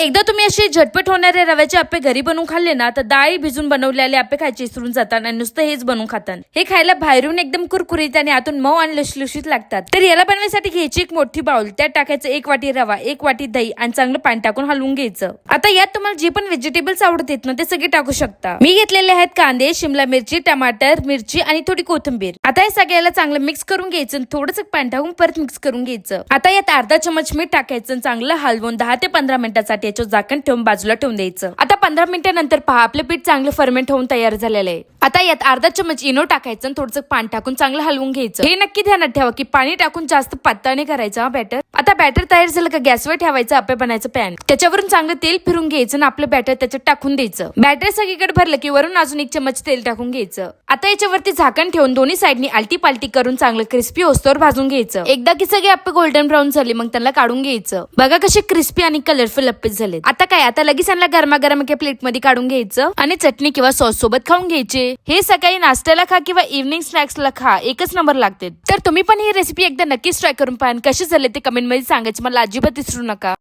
एकदा तुम्ही असे झटपट होणारे रव्याचे आप्पे घरी बनवून खाल्ले ना तर डाळी भिजून बनवलेले आप्पे खायचे विसरून जातात आणि नुसतं हेच बनवून खातात। हे खायला बाहेरून एकदम कुरकुरीत आणि आतून मऊ आणि लुसलुशीत लागतात। तर याला बनवण्यासाठी घ्यायची एक मोठी बाउल, त्यात टाकायचं 1 वाटी रवा, 1 वाटी दही आणि चांगलं पाणी टाकून हलवून घ्यायचं। आता यात तुम्हाला जे पण व्हेजिटेबल्स आवडतात ना ते सगळे टाकू शकता। मी घेतलेले आहेत कांदे, शिमला मिरची, टमाटर, मिरची आणि थोडी कोथिंबीर। आता हे सगळ्याला चांगलं मिक्स करून घ्यायचं, थोडंसं पाणी टाकून परत मिक्स करून घ्यायचं। आता यात अर्धा चमच मीठ टाकायचं, चांगलं हलवून 10 ते 15 मिनिटांसाठी याच्यावर झाकण ठेवून बाजूला ठेवून द्यायचं। आता 15 मिनिटांनंतर पहा आपलं पीठ चांगलं फर्मेंट होऊन तयार झालेलं आहे। आता यात अर्धा चमच इनो टाकायचं आणि थोडंसं पाणी टाकून चांगलं हलवून घ्यायचं। हे नक्की ध्यानात ठेवा की पाणी टाकून जास्त पातळ नाही करायचं हा बॅटर। आता बॅटर तयार झालं का गॅसवर ठेवायचं आप्पे बनायचं पॅन, त्याच्यावरून चांगलं तेल फिरून घ्यायचं आणि आपलं बॅटर त्याच्यात टाकून द्यायचं। बॅटर सगळीकडे भरलं की वरून अजून 1 चमच तेल टाकून घ्यायचं। आता याच्यावरती झाकण ठेवून दोन्ही साईडनी आलटी पालटी करून चांगलं क्रिस्पी होस्तोवर भाजून घ्यायचं। एकदा की सगळे आप्पे गोल्डन ब्राऊन झाले मग त्यांना काढून घ्यायचं। बघा कसे क्रिस्पी आणि कलरफुल आप्पे झाले। आता लगेच त्यांना गरमागरम एका प्लेट मध्ये काढून घ्यायचं आणि चटणी किंवा सॉस सोबत खाऊन घ्यायचे। हे सकाळी नाश्त्याला खा किंवा इव्हनिंग स्नॅक्सला खा, एकच नंबर लागते। तर तुम्ही पण ही रेसिपी एकदा नक्कीच ट्राय करून पहा, कशी झाले ते कमेंट मध्ये सांगायचं मला अजिबात विसरू नका।